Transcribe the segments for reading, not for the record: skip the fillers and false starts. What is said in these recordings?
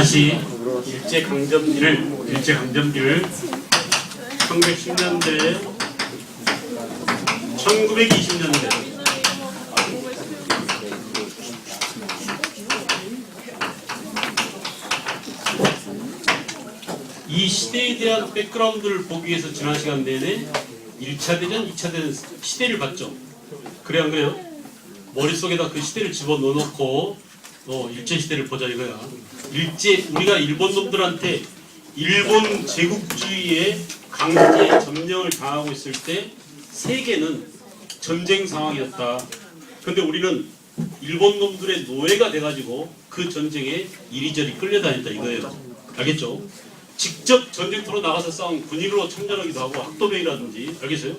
다시 일제강점기를 1910년대 1920년대 이 시대에 대한 백그라운드를 보기 위해서 지난 시간 내내 1차 대전, 2차 대전 시대를 봤죠. 그래 안 그래요? 머릿속에다 그 시대를 집어넣어놓고 일제시대를 보자 이거야. 우리가 일본 놈들한테 일본 제국주의의 강제 점령을 당하고 있을 때 세계는 전쟁 상황이었다. 근데 우리는 일본 놈들의 노예가 돼가지고 그 전쟁에 이리저리 끌려다녔다 이거예요. 알겠죠? 직접 전쟁터로 나가서 싸운 군인으로 참전하기도 하고 학도병이라든지 알겠어요?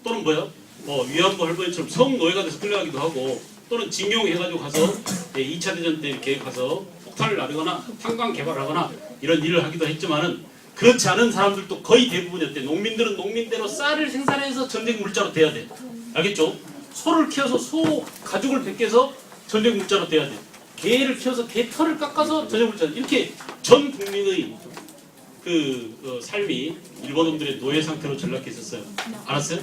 또는 뭐야? 위안부 할머니처럼 성노예가 돼서 끌려가기도 하고 또는 징용해가지고 가서 2차 대전 때 이렇게 가서 폭탄을 나르거나 탄광 개발하거나 이런 일을 하기도 했지만은 그렇지 않은 사람들도 거의 대부분이었대. 농민들은 농민대로 쌀을 생산해서 전쟁 물자로 돼야 돼. 알겠죠? 소를 키워서 소 가죽을 벗겨서 전쟁 물자로 돼야 돼. 개를 키워서 개 털을 깎아서 전쟁 물자. 이렇게 전 국민의 삶이 일본 놈들의 노예 상태로 전락했었어요. 알았어요?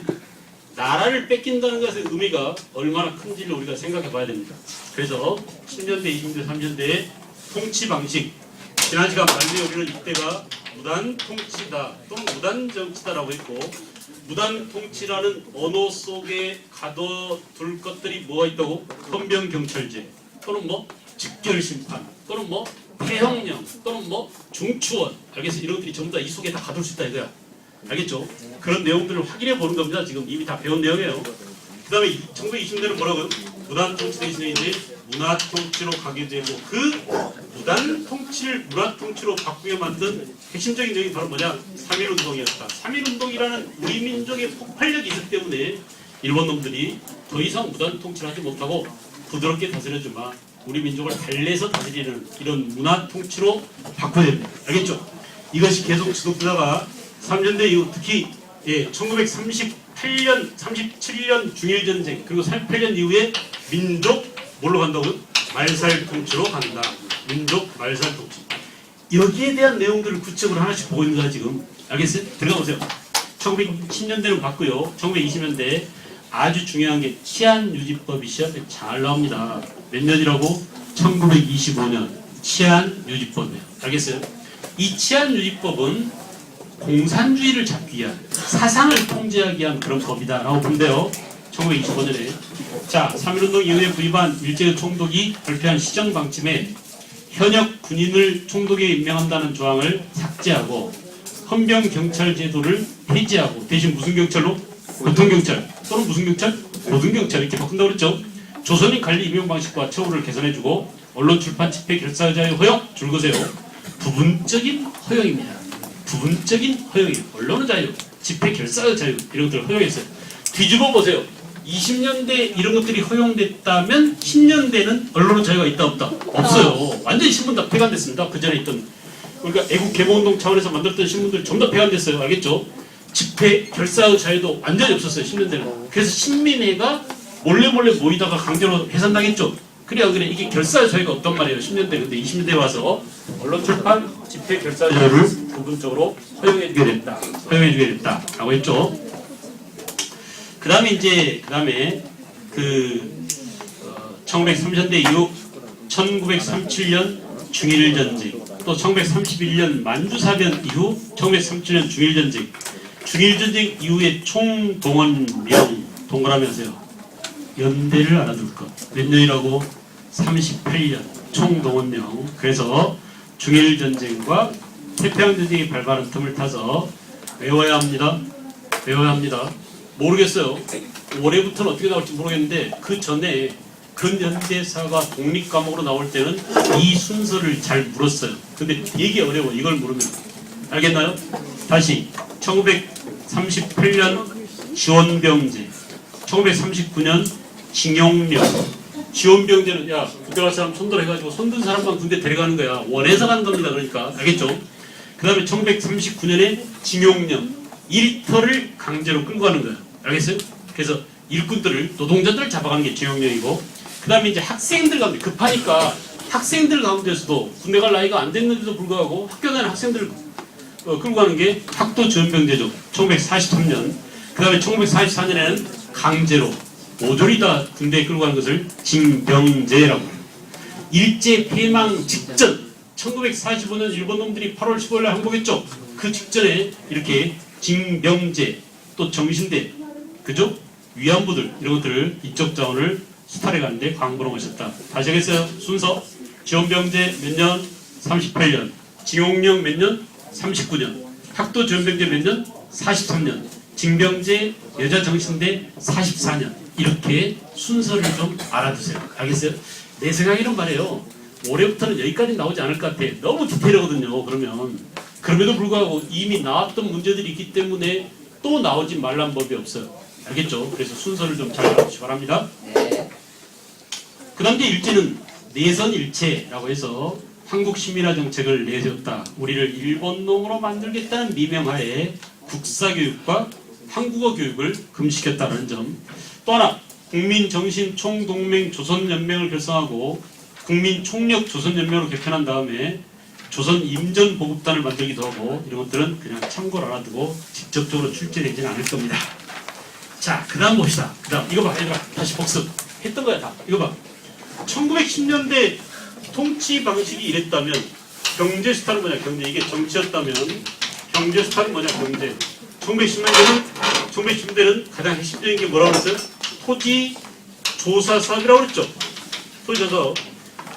나라를 뺏긴다는 것의 의미가 얼마나 큰지를 우리가 생각해 봐야 됩니다. 그래서 10년대, 20년대, 30년대의 통치 방식, 지난 시간 말미에 우리는 이때가 무단 통치다 또는 무단 정치다라고 했고, 무단 통치라는 언어 속에 가둬둘 것들이 뭐가 있다고? 헌병 경찰제 또는 직결 심판 또는 폐형령 또는 중추원, 알겠어? 이런 것들이 전부 다 이 속에 다 가둘 수 있다 이거야. 알겠죠? 그런 내용들을 확인해 보는 겁니다. 지금 이미 다 배운 내용이에요. 그 다음에 1920년대는 뭐라고요? 무단 통치 대신에 이제 문화 통치로 가게 되고, 그 무단 통치를 문화 통치로 바꾸게 만든 핵심적인 내용이 바로 뭐냐? 3.1운동이었다. 3.1운동이라는 우리 민족의 폭발력이 있기 때문에 일본 놈들이 더 이상 무단 통치를 하지 못하고 부드럽게 다스려주마, 우리 민족을 달래서 다스리는 이런 문화 통치로 바꿔야 됩니다. 알겠죠? 이것이 계속 지속되다가 3년대 이후 특히 1938년, 37년 중일전쟁 그리고 38년 이후에 민족 뭘로 간다고요? 말살 통치로 간다. 민족 말살 통치. 여기에 대한 내용들을 구체적으로 하나씩 보고 있는 거야 지금. 알겠어요? 들어가 보세요. 1910년대는 봤고요. 1920년대 아주 중요한 게 치안유지법이 시험에 잘 나옵니다. 몇 년이라고? 1925년 치안유지법이에요. 알겠어요? 이 치안유지법은 공산주의를 잡기 위한, 사상을 통제하기 위한 그런 법이다 라고 본대요. 1925년에. 자, 3.1운동 이후에 구입한 일제의 총독이 발표한 시정방침에 현역 군인을 총독에 임명한다는 조항을 삭제하고 헌병경찰 제도를 폐지하고 대신 무슨 경찰로? 보통경찰 또는 무슨 경찰? 고등경찰 이렇게 바꾼다고 그랬죠. 조선인 관리 임용 방식과 처우를 개선해주고 언론 출판 집회 결사자의 허용 줄거세요. 부분적인 허용입니다. 부분적인 허용이에요. 언론의 자유, 집회 결사의 자유 이런 것들을 허용했어요. 뒤집어 보세요. 20년대 이런 것들이 허용됐다면 10년대는 언론의 자유가 있다 없다? 없어요. 완전히 신문 다 폐간됐습니다. 그 전에 있던, 그러니까 애국 개몽운동 차원에서 만들었던 신문들 전부 다 폐간됐어요. 알겠죠? 집회 결사의 자유도 완전히 없었어요. 10년대는. 그래서 신민회가 몰래 모이다가 강제로 해산당했죠. 그래 이게 결사의 자유가 없단 말이에요. 10년대. 근데 20년대 와서 언론 출판 집회 결사의 자유를 부분적으로 허용해주게 됐다. 허용해주게 됐다. 라고 했죠. 그 다음에 1930년대 이후 1937년 중일전쟁, 또 1931년 만주사변 이후 1937년 중일전쟁. 중일전쟁 이후에 총동원령 동그라면서요. 연대를 알아둘 것. 몇 년이라고? 38년 총동원령. 그래서 중일전쟁과 태평양전쟁이 발발한 틈을 타서 외워야 합니다. 모르겠어요. 올해부터는 어떻게 나올지 모르겠는데 그 전에 근현대사가 독립과목으로 나올 때는 이 순서를 잘 물었어요. 근데 되게 어려워. 이걸 모르면. 알겠나요? 다시 1938년 지원병제, 1939년 징용령. 지원병제는 군대 갈 사람 손들어 해가지고 손든 사람만 군대 데려가는 거야. 원해서 가는 겁니다. 그러니까 알겠죠? 그 다음에 1939년에 징용령, 일터를 강제로 끌고 가는 거야. 알겠어요? 그래서 일꾼들을, 노동자들을 잡아가는 게 징용령이고, 그 다음에 이제 학생들 가운데 급하니까 학생들 가운데서도 군대 갈 나이가 안 됐는데도 불구하고 학교 다니는 학생들을 끌고 가는 게 학도 지원병제죠. 1943년. 그 다음에 1944년에는 강제로 모조리 다 군대에 끌고 가는 것을 징병제라고 해요. 일제 폐망 직전 1945년 일본 놈들이 8월 15일 날 항복했죠. 그 직전에 이렇게 징병제 또 정신대 그죠? 위안부들 이런 것들을 인적 자원을 수탈해 가는데 광부로 하셨다. 다시 하겠어요. 순서 지원병제 몇 년? 38년. 징용령 몇 년? 39년. 학도 지원병제 몇 년? 43년. 징병제 여자 정신대 44년. 이렇게 순서를 좀 알아두세요. 알겠어요? 내 생각에는 말이에요. 올해부터는 여기까지 나오지 않을 것 같아. 너무 디테일하거든요. 그러면 그럼에도 불구하고 이미 나왔던 문제들이 있기 때문에 또 나오지 말란 법이 없어요. 알겠죠? 그래서 순서를 좀 잘 알아주시기 바랍니다. 그 다음 일제는 내선일체라고 해서 한국시민화 정책을 내세웠다. 우리를 일본놈으로 만들겠다는 미명하에 국사교육과 한국어 교육을 금지시켰다는 점. 또 하나 국민정신총동맹 조선연맹을 결성하고 국민총력조선연맹으로 개편한 다음에 조선임전보급단을 만들기도 하고 이런 것들은 그냥 참고를 알아두고 직접적으로 출제되지는 않을 겁니다. 자, 그 다음 봅시다. 그 다음 이거 봐 얘들아 다시 복습 했던 거야 다. 이거 봐 1910년대 통치 방식이 이랬다면 경제 스타일은 뭐냐 경제 이게 정치였다면 경제 스타일은 뭐냐 경제 1910년대는 가장 핵심적인 게 뭐라고 그랬어요? 토지 조사 사업이라고 그랬죠. 토지 조사 사업.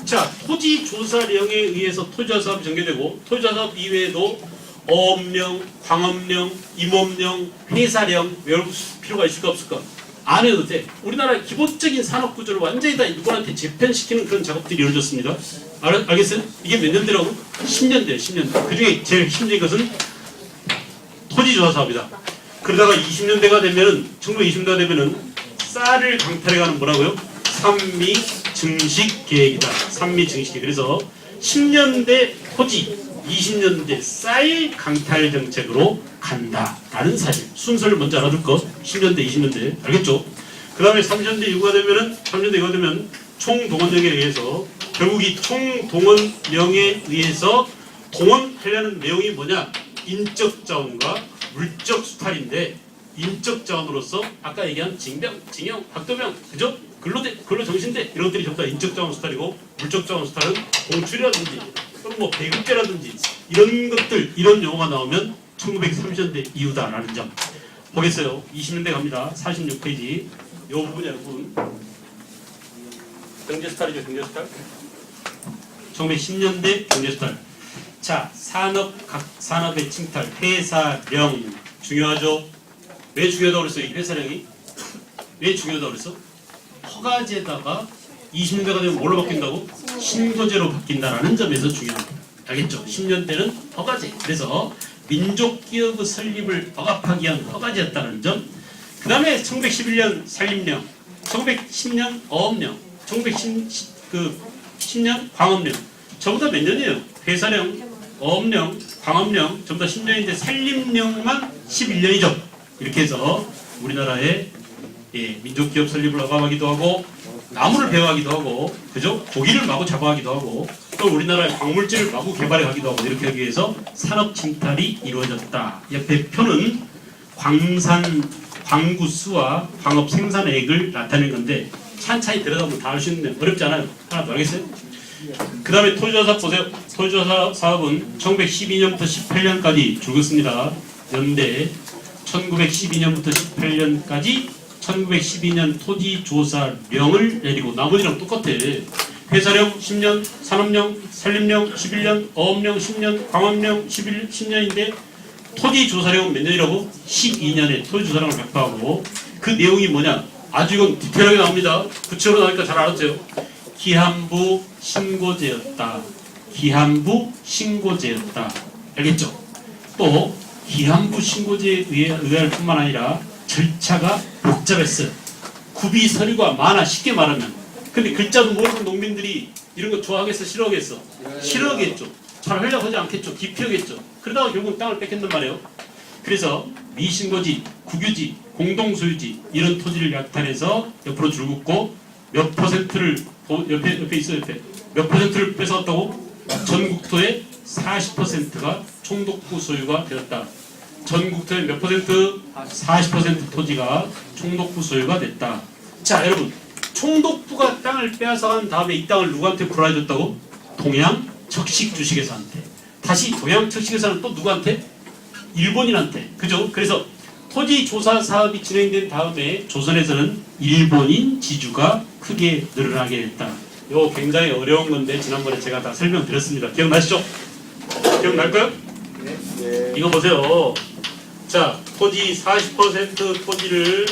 자, 토지 조사령에 의해서 토지 조사 사업이 전개되고 토지 조사 사업 이외에도 어업령, 광업령, 임업령, 회사령 외울 필요가 있을까 없을까? 안 해도 돼. 우리나라의 기본적인 산업 구조를 완전히 다 일본한테 재편시키는 그런 작업들이 이루어졌습니다. 알겠어요? 이게 몇 년대라고? 10년대, 10년대. 그 중에 제일 핵심적인 것은 토지조사 사업이다. 그러다가 20년대가 되면은, 1920년대가 되면은 쌀을 강탈해가는 뭐라고요? 산미 증식 계획이다. 산미 증식 계획. 그래서 10년대 토지, 20년대 쌀 강탈 정책으로 간다라는 사실. 순서를 먼저 알아둘 것. 10년대, 20년대. 알겠죠? 그 다음에 30년대 이후가 되면은, 30년대 이후가 되면 총동원령에 의해서, 결국 이 총동원령에 의해서 동원하려는 내용이 뭐냐? 인적 자원과 물적 수탈인데, 인적 자원으로서 아까 얘기한 징병, 징용, 학도병, 그죠? 근로정신대 이런 것들이 전부 다 인적 자원 수탈이고, 물적 자원 수탈은 공출이라든지 또는 뭐 배급제라든지 이런 것들, 이런 용어가 나오면 1930년대 이후다라는 점. 보겠어요. 20년대 갑니다. 46페이지. 요 부분이야, 요 부분. 경제 수탈이죠, 경제 수탈. 1910년대 경제 수탈. 자, 각 산업의 칭탈, 회사령 중요하죠. 왜 중요하다고 그랬어? 이 회사령이 왜 중요하다고 그랬어? 허가제다가 20년대가 되면 뭘로 바뀐다고? 신고제로 바뀐다라는 점에서 중요합니다. 알겠죠? 10년대는 허가제. 그래서 민족기업의 설립을 억압하기 위한 허가제였다는 점. 그 다음에 1911년 산림령, 1910년 어업령, 1910년 광업령. 전부 다 몇 년이에요? 회사령, 어업령, 광업령 전부 다 10년인데 산림령만 11년이죠. 이렇게 해서 우리나라의 민족기업 설립을 억압하기도 하고 나무를 배워하기도 하고 그죠? 고기를 마구 잡아가기도 하고 또 우리나라의 광물질을 마구 개발해가기도 하고 이렇게 하기 위해서 산업 침탈이 이루어졌다. 옆에 표는 광구 수와 광업 생산액을 나타낸 건데 찬찬히 들여다보면 다 알 수 있는데 어렵지 않아요. 하나 더 알겠어요? 그 다음에 토지조사 보세요. 토지조사 사업은 1912년부터 18년까지 줄긋습니다. 연대 1912년부터 18년까지 1912년 토지조사령을 내리고 나머지랑 똑같아. 회사령 10년, 산업령, 산림령 11년, 어업령 10년, 광업령 10년인데 토지조사령은 몇 년이라고? 12년에 토지조사령을 발표하고 그 내용이 뭐냐? 아주 이건 디테일하게 나옵니다. 구체적으로 나오니까 잘 알았어요. 기한부 신고제였다. 기한부 신고제였다. 알겠죠? 또 기한부 신고제에 의할 뿐만 아니라 절차가 복잡했어요. 구비 서류가 많아. 쉽게 말하면. 근데 글자도 모르는 농민들이 이런 거 좋아하겠어? 싫어하겠어? 싫어하겠죠. 잘 하려고 하지 않겠죠. 기피하겠죠. 그러다가 결국 땅을 뺏겠단 말이에요. 그래서 미신고지, 국유지, 공동소유지 이런 토지를 약탈해서 옆으로 줄긋고 몇 퍼센트를 옆에 있어 옆에 몇 퍼센트를 뺏어왔다고? 전국토의 40%가 총독부 소유가 되었다. 전국토의 몇 퍼센트? 40% 토지가 총독부 소유가 됐다. 자, 여러분, 총독부가 땅을 빼앗아간 다음에 이 땅을 누구한테 불화해줬다고? 동양 척식주식회사한테. 다시 동양 척식회사는 또 누구한테? 일본인한테. 그죠? 그래서 토지 조사 사업이 진행된 다음에 조선에서는 일본인 지주가 크게 늘어나게 됐다. 이거 굉장히 어려운 건데 지난번에 제가 다 설명드렸습니다. 기억나시죠? 기억날까요? 네. 이거 보세요. 자, 토지 40% 토지를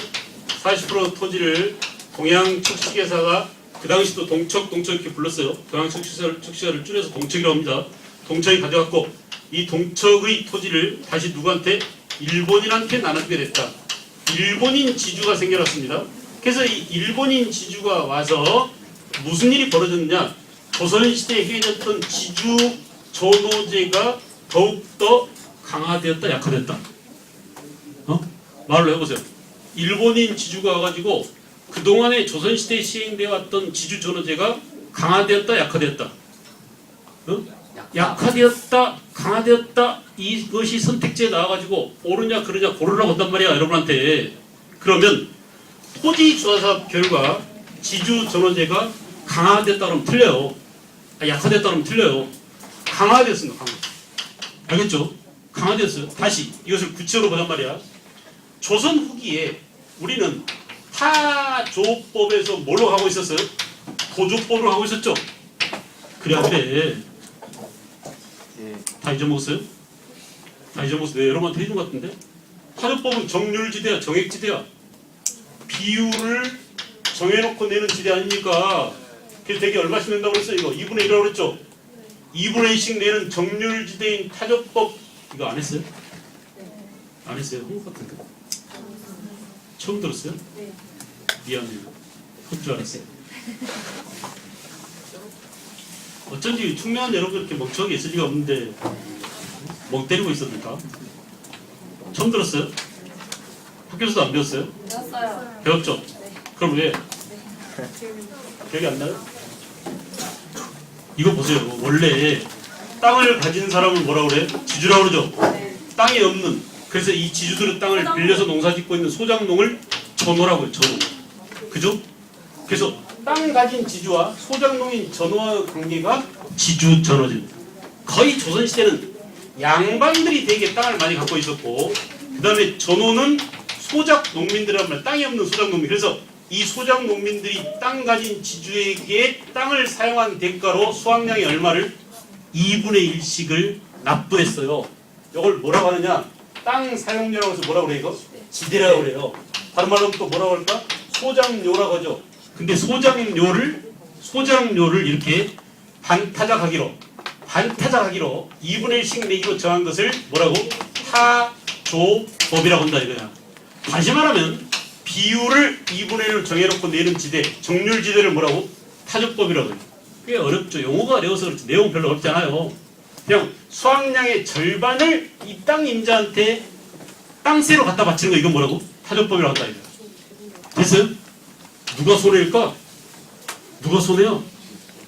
40% 토지를 동양 척식회사가 그 당시도 동척 이렇게 불렀어요. 동양 척식회사를 줄여서 동척이라고 합니다. 동척이 가져갔고 이 동척의 토지를 다시 누구한테? 일본인한테 나눠주게 됐다. 일본인 지주가 생겨났습니다. 그래서 이 일본인 지주가 와서 무슨 일이 벌어졌느냐? 조선시대에 행해졌던 지주 전호제가 더욱더 강화되었다, 약화되었다. 말로 해보세요. 일본인 지주가 와가지고 그동안에 조선시대에 시행되어 왔던 지주 전호제가 강화되었다, 약화되었다. 약화되었다, 강화되었다. 이것이 선택지에 나와가지고 옳으냐 그르냐 고르라고 한단 말이야, 여러분한테. 그러면 토지 조사사업 결과 지주 전호제가 강화됐다 그러면 틀려요. 약화됐다 그러면 틀려요. 강화됐습니다. 강화. 알겠죠? 강화됐어요. 다시 이것을 구체적으로 보단 말이야. 조선 후기에 우리는 타조법에서 뭘로 하고 있었어요? 도조법으로 하고 있었죠? 그래 안 그래? 다 잊어먹었어요? 다 잊어먹었어요. 왜 여러분한테 해준 것 같은데? 타조법은 정률지대야, 정액지대야. 비율을 정해놓고 내는 지대 아닙니까? 그래서 대개 얼마씩 낸다고 그랬어요? 이거 2분의 1이라고 그랬죠? 2분의 2씩 내는 정률지대인 타조법 이거 안 했어요? 안 했어요? 한 것 같은데. 처음 들었어요? 미안해요. 할 줄 알았어요. 어쩐지 충명한 여러분 이렇게 멍청하게 있을 리가 없는데 멍 때리고 있었는가? 처음 들었어요? 학교에서도 안 배웠어요? 배웠어요. 배웠죠? 네. 그럼 왜? 기억이 안 나요? 이거 보세요. 원래 땅을 가진 사람을 뭐라고 그래? 지주라고 그러죠? 네. 땅이 없는. 그래서 이 지주들은 땅을 빌려서 농사 짓고 있는 소작농을 전호라고 해요. 전호. 그죠? 그래서 땅 가진 지주와 소작농인 전호와의 관계가 지주 전호제입니다. 거의 조선시대는 양반들이 되게 땅을 많이 갖고 있었고 그 다음에 전호는 소작 농민들이란 말이야. 땅이 없는 소작 농민. 그래서 이 소작 농민들이 땅 가진 지주에게 땅을 사용한 대가로 수확량의 얼마를 2분의 1씩을 납부했어요. 이걸 뭐라고 하느냐? 땅 사용료라고 해서 뭐라고 그래 이거? 지대라고 그래요. 다른 말로 또 뭐라고 할까? 소작료라고 하죠. 근데 소작료를 이렇게 반타작하기로 2분의 1씩 내기로 정한 것을 뭐라고? 타조법이라고 한다 이거야. 다시 말하면 비율을 2분의 1로 정해놓고 내는 지대, 정률지대를 뭐라고? 타조법이라고 해요. 꽤 어렵죠. 용어가 어려워서 그렇지 내용 별로 어렵지 않아요. 그냥 수확량의 절반을 이 땅 임자한테 땅세로 갖다 바치는 거 이건 뭐라고? 타조법이라고 한다 이거야. 됐어요? 누가 손해일까? 누가 손해야?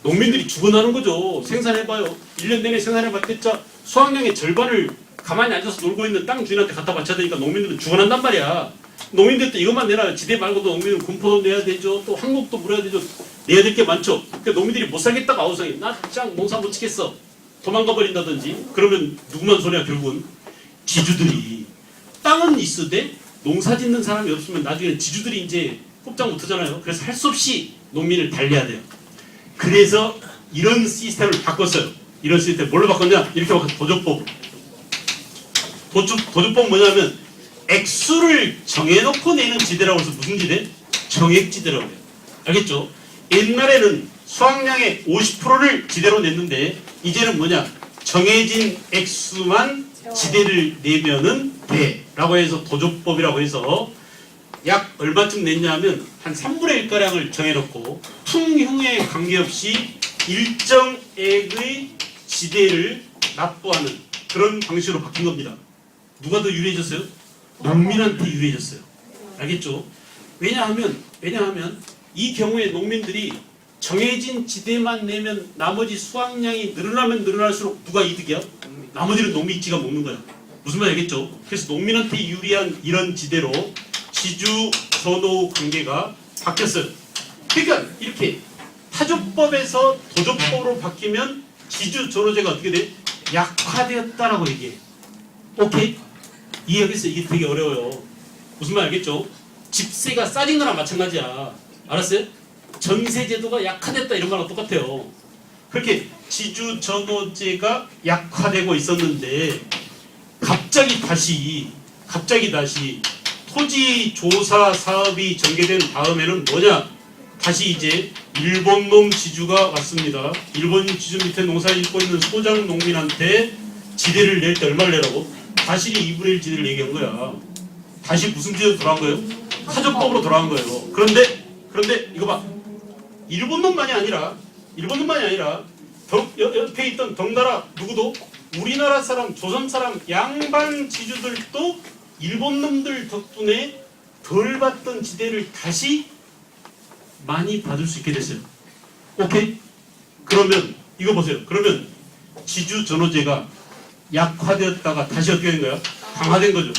농민들이 죽어나는 거죠. 생산해봐요. 1년 내내 생산해봤겠자 수확량의 절반을 가만히 앉아서 놀고 있는 땅 주인한테 갖다 바쳐야 되니까 농민들은 죽어난단 말이야. 농민들도 이것만 내놔요. 지대 말고도 농민은 군포도 내야 되죠. 또 항목도 물어야 되죠. 내야 될 게 많죠. 그러니까 농민들이 못 살겠다고 아우성이 나 진짜 농사 못 지겠어. 도망가 버린다든지. 그러면 누구만 손해야 결국은? 지주들이. 땅은 있으되 농사 짓는 사람이 없으면 나중에 지주들이 이제 꼼짝 못 하잖아요. 그래서 할 수 없이 농민을 달래야 돼요. 그래서 이런 시스템을 바꿨어요. 이런 시스템 뭘로 바꿨냐? 이렇게 바꿨어요. 도조법. 도조법 뭐냐면 액수를 정해놓고 내는 지대라고 해서 무슨 지대? 정액지대라고 해요. 알겠죠? 옛날에는 수확량의 50%를 지대로 냈는데 이제는 뭐냐? 정해진 액수만 지대를 내면은 돼 라고 해서 도조법이라고 해서 약 얼마쯤 냈냐 하면 한 3분의 1가량을 정해놓고 풍흉에 관계없이 일정액의 지대를 납부하는 그런 방식으로 바뀐 겁니다. 누가 더 유리해졌어요? 농민한테 유리해졌어요. 알겠죠? 왜냐하면 이 경우에 농민들이 정해진 지대만 내면 나머지 수확량이 늘어나면 늘어날수록 누가 이득이야? 나머지는 농민지가 먹는 거야. 무슨 말 알겠죠? 그래서 농민한테 유리한 이런 지대로 지주 전호 관계가 바뀌었어요. 그러니까 이렇게 타조법에서 도조법으로 바뀌면 지주 전호제가 어떻게 돼? 약화되었다라고 얘기해. 오케이? 이해하겠어요? 이게 되게 어려워요. 무슨 말 알겠죠? 집세가 싸진 거랑 마찬가지야. 알았어요? 전세제도가 약화됐다 이런 말하고 똑같아요. 그렇게 지주 전호제가 약화되고 있었는데 갑자기 다시 토지 조사 사업이 전개된 다음에는 뭐냐? 다시 이제 일본놈 지주가 왔습니다. 일본 지주 밑에 농사 짓고 있는 소장 농민한테 지대를 낼 때 얼마를 내라고? 다시 2분의 1 지대를 얘기한 거야. 다시 무슨 지대로 돌아간 거예요? 타조법으로 돌아간 거예요. 그런데 이거 봐. 일본놈만이 아니라 옆에 있던 덩달아 누구도 우리나라 사람, 조선 사람 양반 지주들도 일본 놈들 덕분에 덜 받던 지대를 다시 많이 받을 수 있게 됐어요. 오케이? 그러면 이거 보세요. 그러면 지주 전호제가 약화되었다가 다시 어떻게 된 거야? 강화된 거죠.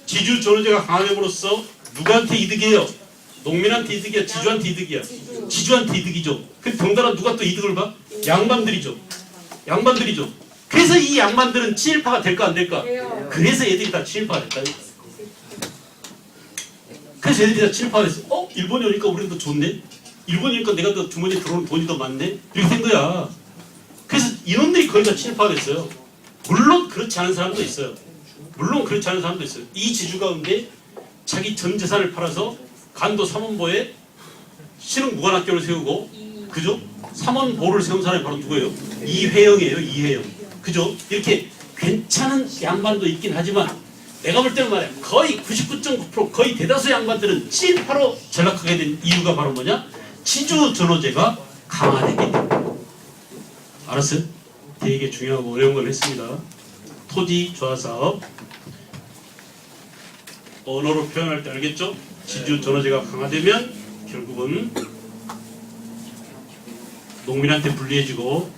지주 전호제가 강화됨으로써 누구한테 이득이에요? 농민한테 이득이야? 지주한테 이득이야? 지주한테 이득이죠. 근데 덩달아 누가 또 이득을 봐? 양반들이죠. 그래서 이 양반들은 친일파가 될까 안 될까? 그래서 애들이 다 친일파가 됐다. 그래서 애들이 다 친일파가 됐어. 일본이 오니까 우리는 더 좋네? 일본이 오니까 내가 더 주머니에 들어오는 돈이 더 많네? 이렇게 된 거야. 그래서 이놈들이 거의 다 친일파가 됐어요. 물론 그렇지 않은 사람도 있어요. 이 지주 가운데 자기 전 재산을 팔아서 간도 삼원보에 신흥 무관학교를 세우고, 그죠? 삼원보를 세운 사람이 바로 누구예요? 이회영이에요. 이회영. 그죠? 이렇게 괜찮은 양반도 있긴 하지만 내가 볼 때는 말이야, 거의 99.9% 거의 대다수 양반들은 친일파로 전락하게 된 이유가 바로 뭐냐? 지주 전호제가 강화되기 때문에. 알았어요? 되게 중요하고 어려운 걸 했습니다. 토지 조화 사업 언어로 표현할 때 알겠죠? 지주 전호제가 강화되면 결국은 농민한테 불리해지고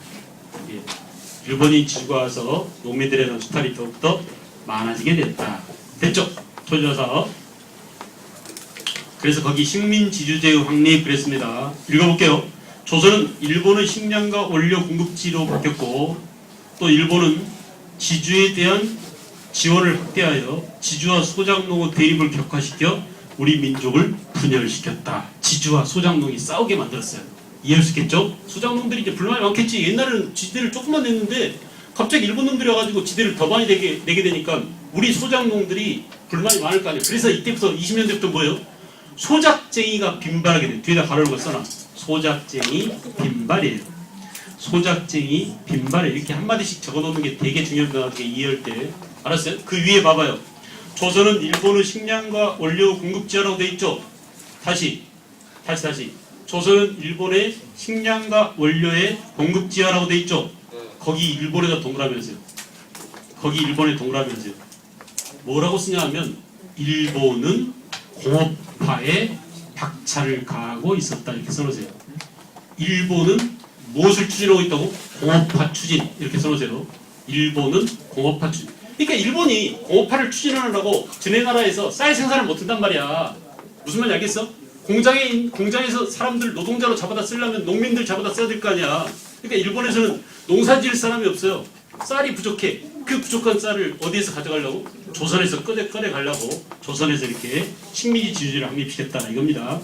일본인 지주가 와서 농민들에 대한 수탈이 더욱더 많아지게 됐다. 됐죠? 토지 조화 사업. 그래서 거기 식민지주제의 확립 그랬습니다. 읽어볼게요. 조선은 일본의 식량과 원료 공급지로 바뀌었고, 또 일본은 지주에 대한 지원을 확대하여 지주와 소작농의 대립을 격화시켜 우리 민족을 분열시켰다. 지주와 소작농이 싸우게 만들었어요. 이해할 수 있겠죠? 소작농들이 이제 불만이 많겠지. 옛날에는 지대를 조금만 냈는데 갑자기 일본 놈들이 와가지고 지대를 더 많이 내게 되니까 우리 소작농들이 불만이 많을 거 아니에요. 그래서 이때부터 20년대부터 뭐예요? 소작쟁이가 빈발하게 돼요. 뒤에다 가로를 써놔. 소작쟁이 빈발이에요. 소작쟁이 빈발에 이렇게 한마디씩 적어놓는 게 되게 중요하다는 게 이해할 때. 알았어요? 그 위에 봐봐요. 조선은 일본의 식량과 원료 공급지라고 돼 있죠. 다시. 조선은 일본의 식량과 원료의 공급지라고 돼 있죠. 거기 일본에다 동그라미 하세요. 뭐라고 쓰냐 하면 일본은 공업화에 박차를 가하고 있었다 이렇게 써놓으세요. 일본은 무엇을 추진하고 있다고? 공업화 추진 이렇게 써놓으세요. 일본은 공업화 추진. 그러니까 일본이 공업화를 추진하느라고 지네 나라에서 쌀 생산을 못한단 말이야. 무슨 말인지 알겠어? 공장에서 사람들 노동자로 잡아다 쓰려면 농민들 잡아다 써야 될 거 아니야. 그러니까 일본에서는 농사 지을 사람이 없어요. 쌀이 부족해. 그 부족한 쌀을 어디에서 가져가려고? 조선에서 꺼내가려고 조선에서 이렇게 식민지 지주제를 확립시켰다 이겁니다.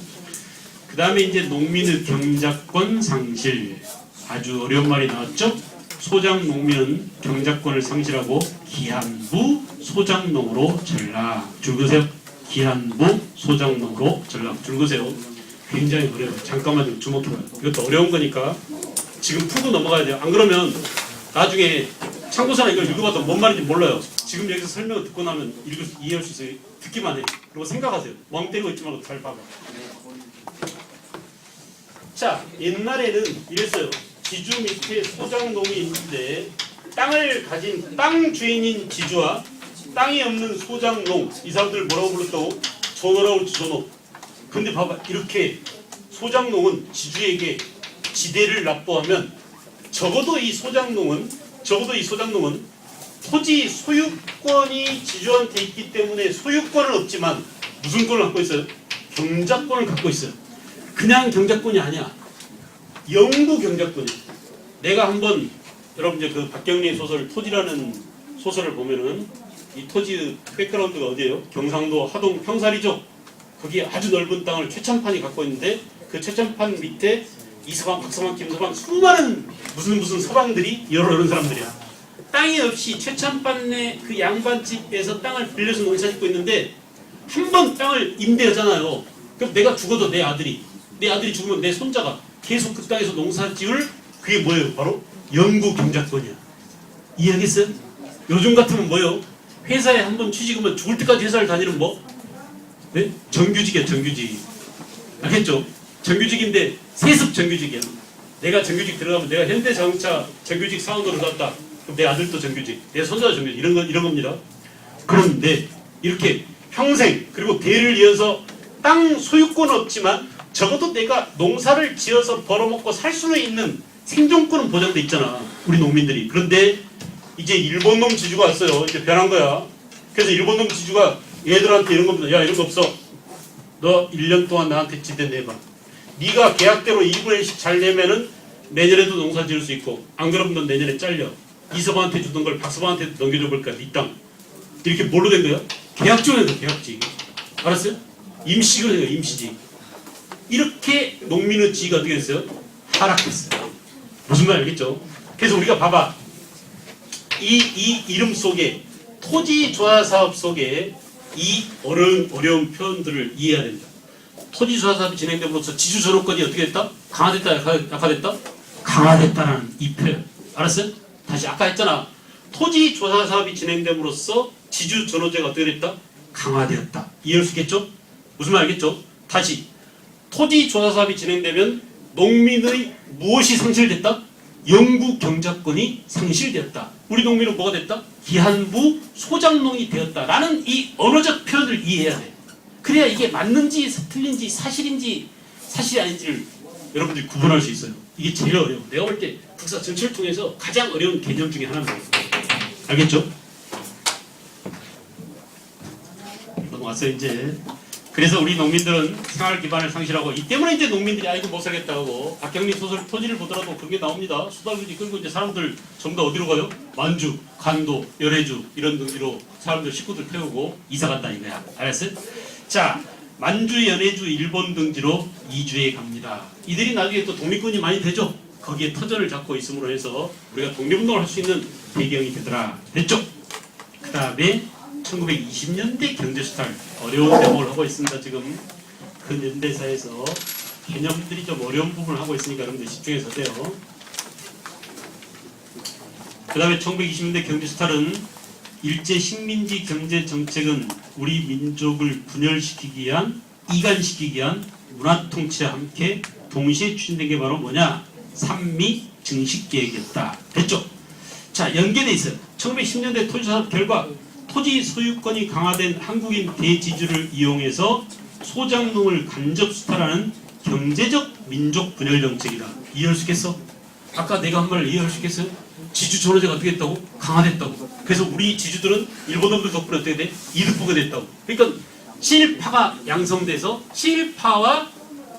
그 다음에 이제 농민의 경작권 상실. 아주 어려운 말이 나왔죠? 소작 농민은 경작권을 상실하고 기한부 소작농으로 전락. 줄 그세요. 기한부 소작농으로 전락. 줄 그세요. 굉장히 어려워요. 잠깐만 좀 주목해봐요. 이것도 어려운 거니까 지금 풀고 넘어가야 돼요. 안 그러면 나중에 참고서나 이걸 읽어봐도 뭔 말인지 몰라요. 지금 여기서 설명을 듣고 나면 이해할 수 있어요. 듣기만 해. 그리고 생각하세요. 멍 때리고 있지 말고 잘 봐봐. 자, 옛날에는 이랬어요. 지주 밑에 소작농이 있는데 땅을 가진 땅 주인인 지주와 땅이 없는 소작농, 이 사람들 뭐라고 불렀다고? 전호라고 그러지, 전호. 근데 봐봐, 이렇게 소작농은 지주에게 지대를 납부하면 적어도 이 소장농은 토지 소유권이 지주한테 있기 때문에 소유권은 없지만 무슨 권을 갖고 있어요? 경작권을 갖고 있어요. 그냥 경작권이 아니야. 영구 경작권이야. 내가 한번 여러분 이제 그 박경리의 소설 토지라는 소설을 보면은 이 토지 백그라운드가 어디예요? 경상도 하동 평살이죠. 거기에 아주 넓은 땅을 최첨판이 갖고 있는데 그 최첨판 밑에 이서방, 박서방, 김서방 수많은 무슨 서방들이 이런 사람들이야. 땅이 없이 최첨판의 그 양반집에서 땅을 빌려서 농사 짓고 있는데 한 번 땅을 임대하잖아요. 그럼 내가 죽어도 내 아들이 죽으면 내 손자가 계속 그 땅에서 농사 지을 그게 뭐예요? 바로 영구 경작권이야. 이해하겠어요? 요즘 같으면 뭐예요? 회사에 한 번 취직하면 죽을 때까지 회사를 다니는 뭐? 네? 정규직이야, 정규직. 알겠죠? 정규직인데 세습 정규직이야. 내가 정규직 들어가면 내가 현대자동차 정규직 사원으로 갔다. 그럼 내 아들도 정규직, 내 손자도 정규직. 이런 겁니다. 그런데 이렇게 평생 그리고 대를 이어서 땅 소유권은 없지만 적어도 내가 농사를 지어서 벌어먹고 살 수는 있는 생존권은 보장돼 있잖아. 우리 농민들이. 그런데 이제 일본놈 지주가 왔어요. 이제 변한 거야. 그래서 일본놈 지주가 얘들한테 이런 겁니다. 야, 이런 거 없어. 너 1년 동안 나한테 지대 내봐. 네가 계약대로 2분의 1씩 잘 내면은 내년에도 농사 지을 수 있고, 안 그러면 넌 내년에 잘려. 이서방한테 주던 걸 박서방한테 넘겨줘 볼까? 네 땅. 이렇게 뭘로 된 거야? 계약직을 계약직. 알았어요? 임시직을 해요. 임시직. 이렇게 농민의 지위가 어떻게 됐어요? 하락했어요. 무슨 말 알겠죠? 그래서 우리가 봐봐. 이 이름 속에 토지 조사 사업 속에 이 어려운 표현들을 이해해야 됩니다. 토지 조사 사업이 진행됨으로써 지주 전호권이 어떻게 됐다? 강화됐다, 약화됐다? 강화됐다라는 이 표현. 알았어요? 다시 아까 했잖아. 토지 조사 사업이 진행됨으로써 지주 전호제가 어떻게 됐다? 강화되었다. 이해할 수 있겠죠? 무슨 말 알겠죠? 다시 토지 조사 사업이 진행되면 농민의 무엇이 상실됐다? 영구 경작권이 상실되었다. 우리 농민은 뭐가 됐다? 기한부 소장농이 되었다라는 이 언어적 표현을 이해해야 돼. 그래야 이게 맞는지 틀린지 사실인지 사실이 아닌지를 여러분들이 구분할 수 있어요. 이게 제일 어려워. 내가 볼 때 국사 전체를 통해서 가장 어려운 개념 중에 하나입니다. 알겠죠? 넘어왔어요 이제. 그래서 우리 농민들은 생활 기반을 상실하고 이 때문에 이제 농민들이 아이고 못 살겠다고 박경리 소설 토지를 보더라도 그런 게 나옵니다. 수달구지 끌고 이제 사람들 전부 다 어디로 가요? 만주, 간도, 열애주 이런 등지로 사람들 식구들 태우고 이사 간다 이거야. 알았어요? 자, 만주, 연해주, 일본 등지로 이주해 갑니다. 이들이 나중에 또 독립군이 많이 되죠. 거기에 터전을 잡고 있음으로 해서 우리가 독립운동을 할 수 있는 배경이 되더라. 됐죠? 그 다음에 1920년대 경제수탈 어려운 대목을 하고 있습니다. 지금 그 연대사에서 개념들이 좀 어려운 부분을 하고 있으니까 여러분들 집중해서 하세요. 그 다음에 1920년대 경제수탈은 일제 식민지 경제정책은 우리 민족을 분열시키기 위한 이간시키기 위한 문화통치와 함께 동시에 추진된 게 바로 뭐냐? 산미 증식계획이었다. 됐죠? 자, 연계돼 있어요. 1910년대 토지사업 결과 토지 소유권이 강화된 한국인 대지주를 이용해서 소장농을 간접 수탈하는 경제적 민족 분열 정책이다. 이해할 수 있겠어? 아까 내가 한 말 이해할 수 있겠어요? 지주 전호제가 어떻게 됐다고? 강화됐다고. 그래서 우리 지주들은 일본 놈들 덕분에 어떻게 돼? 이득 보게 됐다고. 그러니까 친일파가 양성돼서 친일파와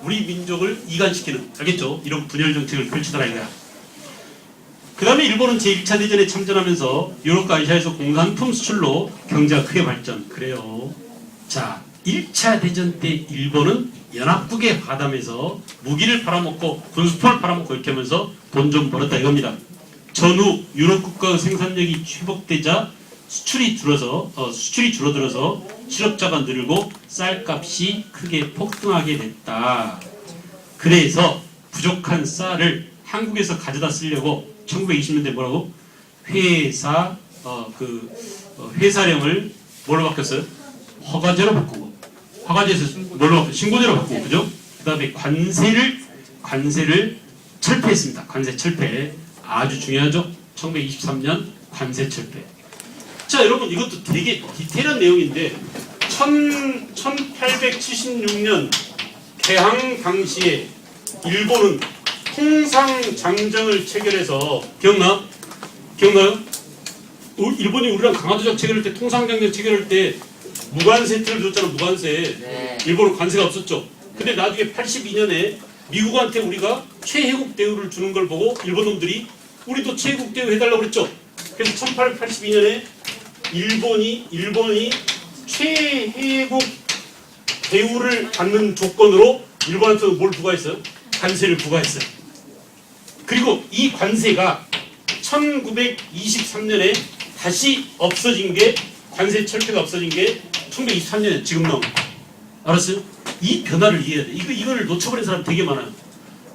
우리 민족을 이간시키는, 알겠죠? 이런 분열 정책을 펼치더라 이거야. 그 다음에 일본은 제1차 대전에 참전하면서 유럽과 아시아에서 공산품 수출로 경제가 크게 발전. 그래요. 자, 1차 대전 때 일본은 연합국에 가담해서 무기를 팔아먹고 군수품을 팔아먹고 이렇게 하면서 돈 좀 벌었다 이겁니다. 전후 유럽 국가의 생산력이 회복되자 수출이 줄어들어서 실업자가 늘고 쌀값이 크게 폭등하게 됐다. 그래서 부족한 쌀을 한국에서 가져다 쓰려고 1920년대 뭐라고? 회사령을 뭘로 바뀌었어요? 허가제로 바꾸고, 허가제에서 뭘로 바꾸고? 신고제로 바꾸고, 그죠? 그 다음에 관세를 철폐했습니다. 관세 철폐. 아주 중요하죠? 1923년 관세 철폐. 자, 여러분 이것도 되게 디테일한 내용인데 1876년 개항 당시에 일본은 통상장정을 체결해서 기억나요? 일본이 우리랑 강화도적 체결할 때 통상장정 체결할 때 무관세 혜택을 줬잖아. 무관세. 네. 일본은 관세가 없었죠. 근데 나중에 82년에 미국한테 우리가 최혜국 대우를 주는 걸 보고 일본 놈들이 우리도 최혜국 대우 해달라고 그랬죠. 그래서 1882년에 일본이 최혜국 대우를 받는 조건으로 일본한테 뭘 부과했어요? 관세를 부과했어요. 그리고 이 관세가 1923년에 다시 없어진 게, 관세 철폐가 없어진 게 1923년에 지금 나온 거예요. 알았어요? 이 변화를 이해해야 돼. 이걸 놓쳐버린 사람 되게 많아요.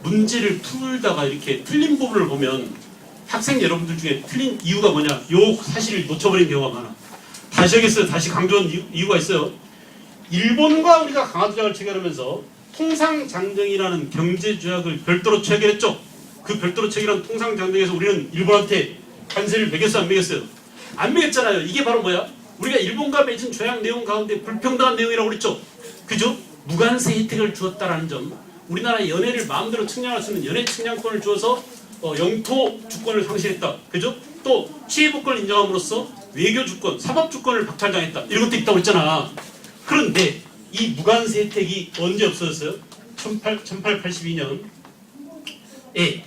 문제를 풀다가 이렇게 틀린 부분을 보면 학생 여러분들 중에 틀린 이유가 뭐냐? 요 사실을 놓쳐버린 경우가 많아. 다시 하겠어요. 다시 강조한 이유가 있어요. 일본과 우리가 강화도약을 체결하면서 통상장정이라는 경제조약을 별도로 체결했죠. 그 별도로 체결한 통상장정에서 우리는 일본한테 관세를 매겼어요? 안 매겼어요? 안 매겼잖아요. 이게 바로 뭐야? 우리가 일본과 맺은 조약 내용 가운데 불평등한 내용이라고 그랬죠. 그죠? 무관세 혜택을 주었다라는 점. 우리나라의 연해를 마음대로 측량할 수 있는 연해 측량권을 주어서 영토 주권을 상실했다. 그죠? 또 취해복권을 인정함으로써 외교 주권, 사법 주권을 박탈당했다. 이런 것도 있다고 했잖아. 그런데 이 무관세 혜택이 언제 없어졌어요? 1882년에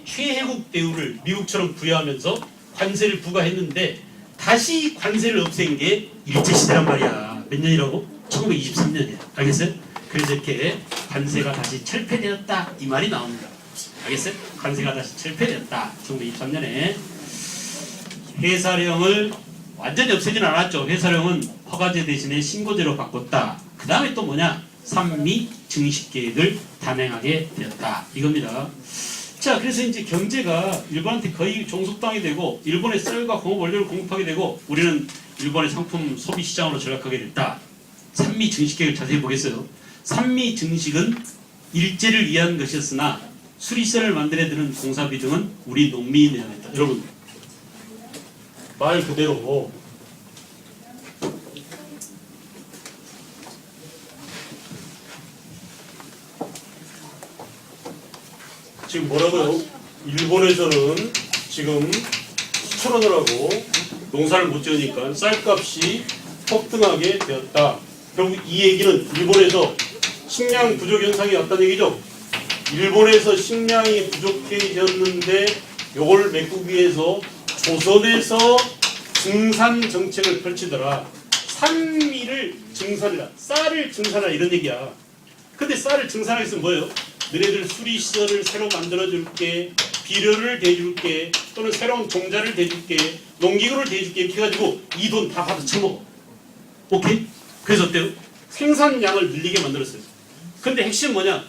최혜국 대우를 미국처럼 부여하면서 관세를 부과했는데 다시 관세를 없앤 게 일제시대란 말이야. 몇 년이라고? 1923년이야. 알겠어요? 그래서 이렇게 관세가 다시 철폐되었다 이 말이 나옵니다. 알겠어요? 관세가 다시 철폐되었다. 1923년에 회사령을 완전히 없애진 않았죠. 회사령은 허가제 대신에 신고제로 바꿨다. 그 다음에 또 뭐냐? 산미 증식계획을 단행하게 되었다. 이겁니다. 자, 그래서 이제 경제가 일본한테 거의 종속당이 되고 일본의 쌀과 공업 원료를 공급하게 되고 우리는 일본의 상품 소비 시장으로 전락하게 됐다. 산미 증식계획을 자세히 보겠어요. 산미 증식은 일제를 위한 것이었으나 수리선을 만들어 드는 공사 비중은 우리 농민이 내야겠다. 여러분 말 그대로 지금 뭐라고요? 일본에서는 지금 수출원을 하고 농사를 못 지으니까 쌀값이 폭등하게 되었다. 결국 이 얘기는 일본에서 식량 부족 현상이 왔다는 얘기죠. 일본에서 식량이 부족해졌는데 요걸 메꾸기 위해서 조선에서 증산 정책을 펼치더라. 산미를 증산해라. 쌀을 증산하라 이런 얘기야. 근데 쌀을 증산하기 위해서 뭐예요? 너네들 수리시설을 새로 만들어줄게, 비료를 대줄게, 또는 새로운 종자를 대줄게, 농기구를 대줄게 이렇게 해가지고 이 돈 다 받아 쳐먹어. 오케이? 그래서 어때요? 생산량을 늘리게 만들었어요. 근데 핵심은 뭐냐?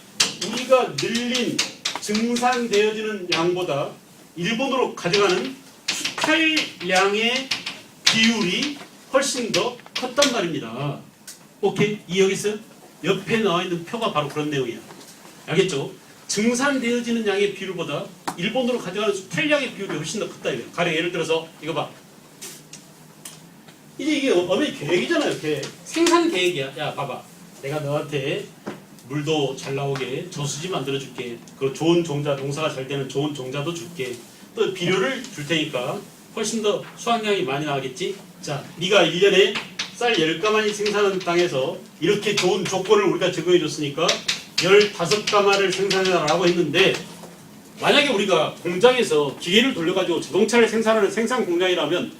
우리가 늘린 증산되어지는 양보다 일본으로 가져가는 수탈량의 비율이 훨씬 더 컸단 말입니다. 오케이? 이해하겠어요? 옆에 나와 있는 표가 바로 그런 내용이야. 알겠죠? 증산되어지는 양의 비율보다 일본으로 가져가는 수탈량의 비율이 훨씬 더 컸다 이거예요. 가령 예를 들어서 이거 봐. 이게 어머니 계획이잖아요. 계획. 생산 계획이야. 야 봐봐. 내가 너한테 물도 잘 나오게 저수지 만들어줄게. 그리고 좋은 종자, 농사가 잘 되는 좋은 종자도 줄게. 또 비료를 줄 테니까 훨씬 더 수확량이 많이 나가겠지. 자, 네가 1년에 쌀 10가마니 생산하는 땅에서 이렇게 좋은 조건을 우리가 제공해 줬으니까 15가마를 생산해라라고 했는데, 만약에 우리가 공장에서 기계를 돌려가지고 자동차를 생산하는 생산 공장이라면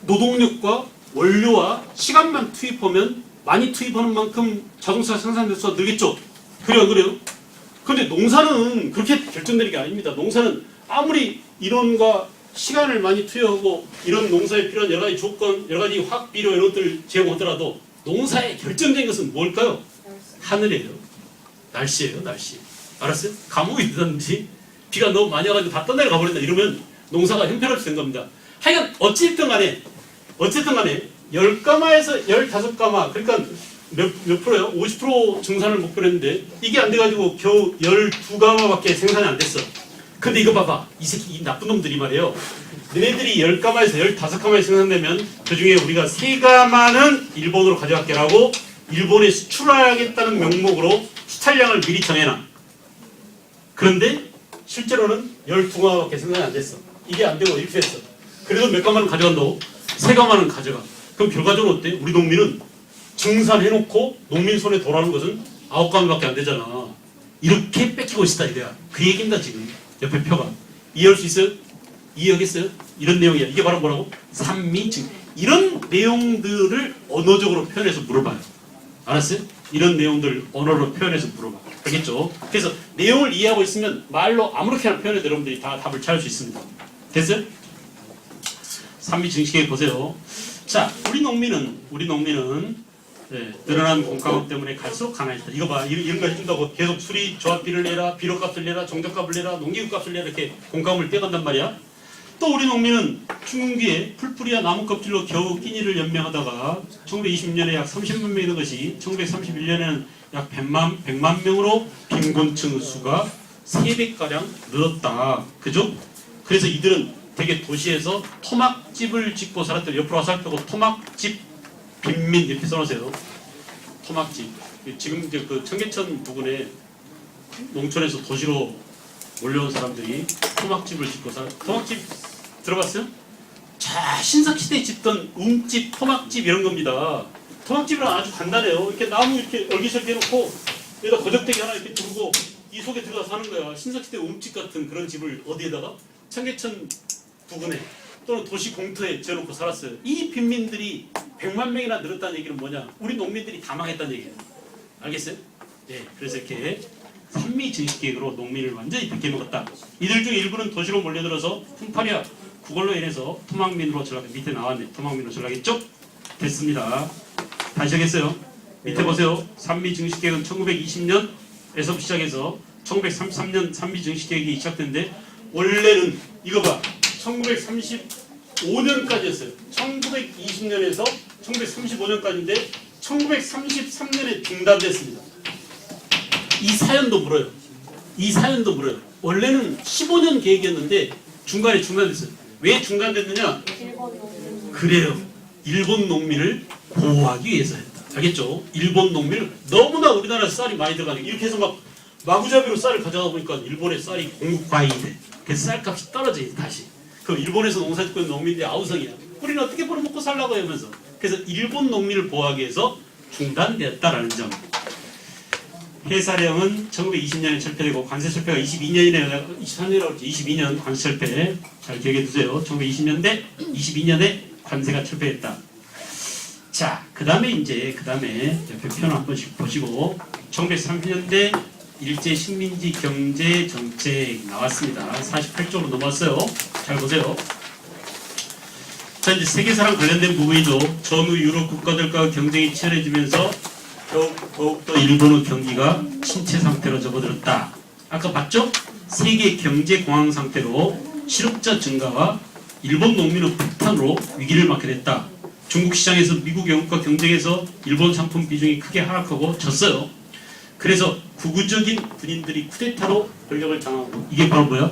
노동력과 원료와 시간만 투입하면 많이 투입하는 만큼 자동차 생산돼서 늘겠죠. 그래요, 안 그래요? 그런데 농사는 그렇게 결정되는 게 아닙니다. 농사는 아무리 인원과 시간을 많이 투여하고 이런 농사에 필요한 여러 가지 조건, 여러 가지 화학비료 이런 것들을 제공하더라도 농사의 결정적인 것은 뭘까요? 하늘이에요. 날씨예요, 날씨. 알았어요? 감옥이 되든지 비가 너무 많이 와가지고 다 떠내려가 버린다 이러면 농사가 형편없이 된 겁니다. 하여간 어쨌든 간에 10가마에서 15가마, 그러니까 몇 프로요? 50% 증산을 목표로 했는데 이게 안 돼가지고 겨우 12가마밖에 생산이 안 됐어. 근데 이거 봐봐. 이 새끼, 이 나쁜 놈들이 말이에요. 너네들이 10가마에서 15가마에 생산되면 그 중에 우리가 3가마는 일본으로 가져갈게라고 일본에 수출하겠다는 명목으로 수탈량을 미리 정해놔. 그런데 실제로는 12가마밖에 생산이 안 됐어. 이게 안 되고 이렇게 됐어. 그래도 몇 가마는 가져간다고? 3가마는 가져가. 그럼 결과적으로 어때? 우리 농민은 증산해놓고 농민 손에 돌아오는 것은 9가마밖에 안 되잖아. 이렇게 뺏기고 있다 이거야. 그 얘기입니다 지금. 옆에 표가. 이해할 수 있어요? 이해하겠어요? 이런 내용이야. 이게 바로 뭐라고? 산미증. 이런 내용들을 언어적으로 표현해서 물어봐요. 알았어요? 이런 내용들을 언어로 표현해서 물어봐. 알겠죠? 그래서 내용을 이해하고 있으면 말로 아무렇게나 표현해도 여러분들이 다 답을 찾을 수 있습니다. 됐어요? 산미증식에 보세요. 자, 우리 농민은 늘어난 공가격 때문에 갈수록 가난해졌다. 이거 봐. 이런 거 해준다고 계속 수리 조합비를 내라, 비료값을 내라, 정적값을 내라, 농기구값을 내라 이렇게 공가금을 떼간단 말이야. 또 우리 농민은 춘궁기에 풀뿌리와 나무 껍질로 겨우 끼니를 연명하다가 1920년에 약 30만 명이 된 것이 1931년에는 약 100만 명으로 빈곤층 수가 3배가량 늘었다. 그죠? 그래서 이들은 되게 도시에서 토막집을 짓고 살았더니 옆으로 살펴고 토막집 빈민 이렇게 써놓으세요. 토막집. 지금 이제 그 청계천 부근에 농촌에서 도시로 몰려온 사람들이 토막집을 짓고 토막집 들어봤어요? 자, 신석시대에 짓던 움집, 토막집 이런 겁니다. 토막집은 아주 간단해요. 이렇게 나무 이렇게 얼기설기 해놓고 여기다 거적대기 하나 이렇게 두르고 이 속에 들어가서 사는 거야. 신석시대 움집 같은 그런 집을 어디에다가? 청계천 부근에 또는 도시 공터에 지어놓고 살았어요. 이 빈민들이 100만 명이나 늘었다는 얘기는 뭐냐? 우리 농민들이 다 망했다는 얘기예요. 알겠어요? 네, 그래서 이렇게 산미증식계획으로 농민을 완전히 뺏겨먹었다. 이들 중 일부는 도시로 몰려들어서 풍파리와 구걸로 인해서 토막민으로 전락. 밑에 나왔네. 토막민으로 전락했죠? 됐습니다. 다시 하겠어요. 밑에 보세요. 산미증식계획은 1920년에서 시작해서 1933년 산미증식계획이 시작됐는데 원래는 이거 봐. 1935년까지였어요. 1920년에서 1935년까지인데 1933년에 중단됐습니다. 이 사연도 물어요. 원래는 15년 계획이었는데 중간에 중단됐어요. 왜 중단됐느냐? 그래요. 일본 농민을 보호하기 위해서였다. 알겠죠? 일본 농민을 너무나 우리나라 쌀이 많이 들어가는 이렇게 해서 막 마구잡이로 쌀을 가져가 보니까 일본의 쌀이 공급 과잉이 돼. 그래서 쌀값이 떨어져요 다시. 그럼 일본에서 농사짓고 있는 농민들이 아우성이야. 우리는 어떻게 벌어먹고 살라고 하면서. 그래서 일본 농민을 보호하기 위해서 중단되었다라는 점. 해사령은 1920년에 철폐되고 관세 철폐가 22년이네요. 23년이라고 했죠. 22년 관세 철폐. 잘 기억해 두세요. 1922년에 관세가 철폐했다. 자, 그 다음에 옆에 편 한 번씩 보시고 1930년대 일제 식민지 경제 정책 나왔습니다. 48쪽으로 넘어왔어요. 잘 보세요. 자, 이제 세계사랑 관련된 부분이죠. 전후 유럽 국가들과 경쟁이 치열해지면서 더욱더 일본의 경기가 침체 상태로 접어들었다. 아까 봤죠? 세계 경제 공황 상태로 실업자 증가와 일본 농민의 폭탄으로 위기를 맞게 됐다. 중국 시장에서 미국 영국과 경쟁해서 일본 상품 비중이 크게 하락하고 졌어요. 그래서 구구적인 군인들이 쿠데타로 권력을 장악하고 이게 바로 뭐야?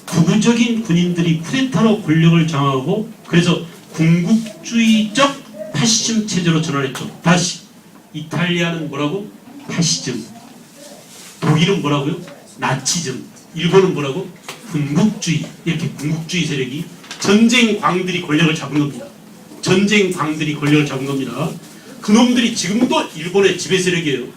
구구적인 군인들이 쿠데타로 권력을 장악하고 그래서 군국주의적 파시즘 체제로 전환했죠. 다시 이탈리아는 뭐라고? 파시즘. 독일은 뭐라고요? 나치즘. 일본은 뭐라고? 군국주의. 이렇게 군국주의 세력이 전쟁 광들이 권력을 잡은 겁니다. 그놈들이 지금도 일본의 지배 세력이에요.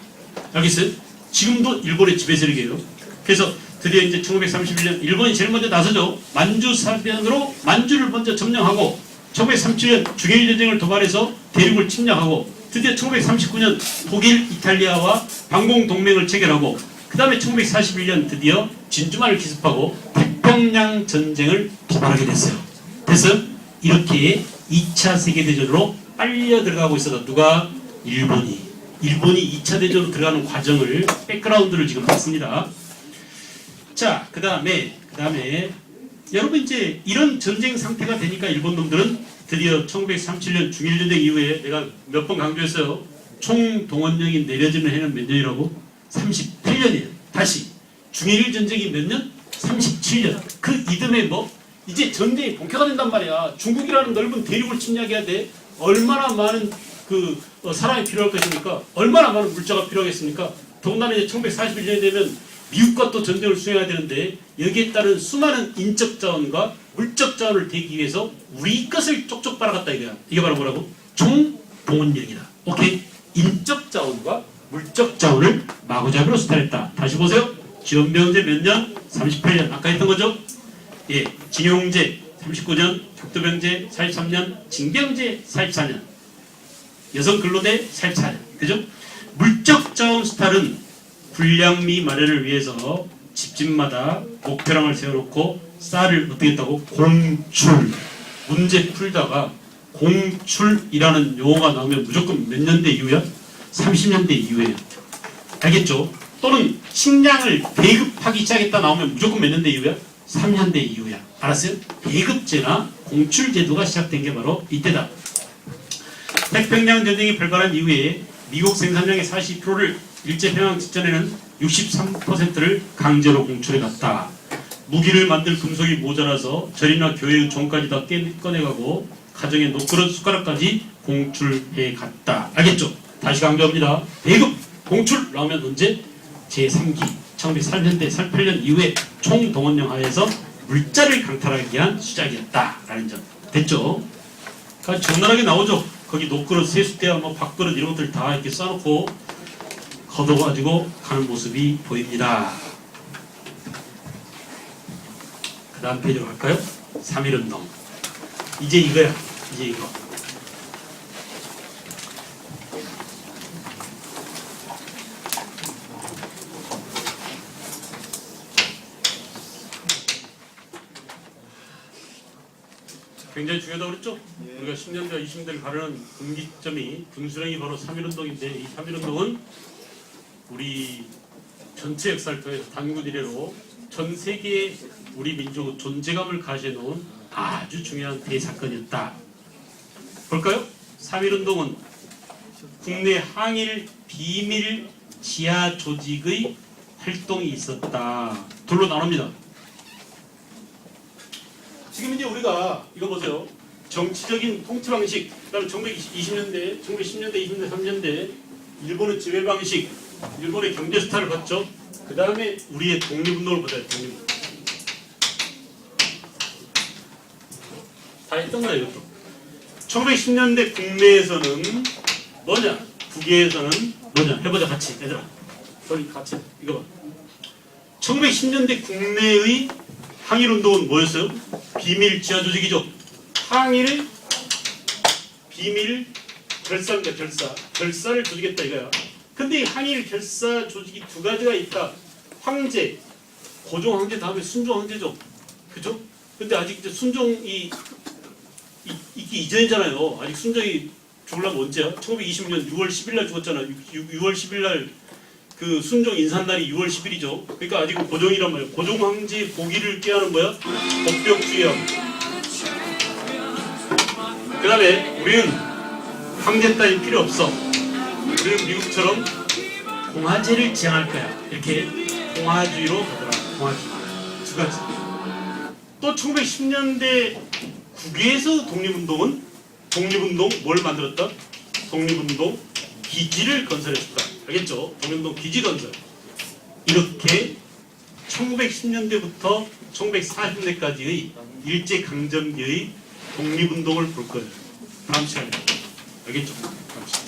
알겠어요? 지금도 일본의 지배 세력이에요. 그래서 드디어 이제 1931년 일본이 제일 먼저 나서죠. 만주 사변으로 만주를 먼저 점령하고 1937년 중일 전쟁을 도발해서 대륙을 침략하고 드디어 1939년 독일, 이탈리아와 방공 동맹을 체결하고 그 다음에 1941년 드디어 진주만을 기습하고 태평양 전쟁을 도발하게 됐어요. 그래서 이렇게 2차 세계대전으로 빨려 들어가고 있어서 누가? 일본이 2차 대전으로 들어가는 과정을 백그라운드를 지금 봤습니다. 자, 그 다음에 여러분 이제 이런 전쟁 상태가 되니까 일본 놈들은 드디어 1937년 중일전쟁 이후에 내가 몇 번 강조했어요. 총동원령이 내려지는 해는 몇 년이라고? 38년이에요. 다시 중일전쟁이 몇 년? 37년. 그 이듬해 뭐 이제 전쟁이 본격화 된단 말이야. 중국이라는 넓은 대륙을 침략해야 돼. 얼마나 많은 사람이 필요할 것입니까? 얼마나 많은 물자가 필요하겠습니까? 더군다나 이제 1941년이 되면 미국과 또 전쟁을 수행해야 되는데 여기에 따른 수많은 인적 자원과 물적 자원을 대기 위해서 우리 것을 쪽쪽 빨아갔다 이거야. 이게 바로 뭐라고? 총동원령이다. 오케이? 인적 자원과 물적 자원을 마구잡이로 수탈했다. 다시 보세요. 지원병제 몇 년? 38년. 아까 했던 거죠? 예, 징용제 39년, 격도병제 43년, 징병제 44년, 여성 근로대 44년. 그죠? 물적 자원 수탈은 군량미 마련을 위해서 집집마다 목표량을 세워놓고 쌀을 어떻게 했다고? 공출. 문제 풀다가 공출이라는 용어가 나오면 무조건 몇 년대 이후야? 30년대 이후에요. 알겠죠? 또는 식량을 배급하기 시작했다 나오면 무조건 몇 년대 이후야? 3년대 이후야. 알았어요? 배급제나 공출제도가 시작된 게 바로 이때다. 태평양 전쟁이 발발한 이후에 미국 생산량의 40%를 일제평양 직전에는 63%를 강제로 공출해 갔다. 무기를 만들 금속이 모자라서 절이나 교회의 종까지 다 꺼내가고 가정의 노그릇 숟가락까지 공출해 갔다. 알겠죠? 다시 강조합니다. 배급, 공출 나오면 언제? 제3기 1903년대 38년 이후에 총동원령 하에서 물자를 강탈하기 위한 수작이었다라는 점. 됐죠? 그러니까 적나라하게 나오죠. 거기 노그릇, 세숫대야, 뭐 밥그릇 이런 것들 다 이렇게 쌓아놓고 걷어가지고 가는 모습이 보입니다. 그 다음 페이지로 갈까요? 3.1운동. 이제 이거야. 이제 이거. 굉장히 중요하다고 그랬죠? 우리가 10년대와 20년대를 가르는 분기점이 분수령이 바로 3.1운동인데 이 3.1운동은 우리 전체 역사를 통해서 단군 이래로 전 세계의 우리 민족의 존재감을 가져놓은 아주 중요한 대사건이었다. 볼까요? 3.1운동은 국내 항일 비밀 지하 조직의 활동이 있었다. 둘로 나눕니다. 지금 이제 우리가 이거 보세요. 정치적인 통치 방식, 그다음에 1920년대, 1910년대, 20년대, 30년대 일본의 지배 방식, 일본의 경제 스타를 봤죠. 그 다음에 우리의 독립운동을 보자. 독립운동. 다 했던 거야 이것도. 1910년대 국내에서는 뭐냐? 국외에서는 뭐냐? 해보자 같이 얘들아. 우리 같이 이거 봐. 1910년대 국내의 항일운동은 뭐였어요? 비밀 지하 조직이죠. 항일 비밀 결사입니다. 결사를 조직했다 이거야. 근데 이 항일 결사 조직이 두 가지가 있다. 황제, 고종 황제 다음에 순종 황제죠. 그죠? 근데 아직 이제 순종이 있기 이전이잖아요. 아직 순종이 죽으려면 언제야? 1920년 6월 10일 날 죽었잖아. 6월 10일 날 그 순종 인산날이 6월 10일이죠. 그러니까 아직은 고종이란 말이에요. 고종 황제 보기를 꾀하는 뭐야? 복병주의하고. 그 다음에 우리는 황제 따위 필요 없어. 우리는 미국처럼 공화제를 지향할 거야. 이렇게 공화주의로 가더라. 공화주의. 두 가지. 또 1910년대 국외에서 독립운동은 독립운동 뭘 만들었다? 독립운동 기지를 건설했다. 알겠죠? 독립운동 기지 건설. 이렇게 1910년대부터 1940년대까지의 일제강점기의 독립운동을 볼 거예요. 다음 시간에. 알겠죠? 다음 시간에.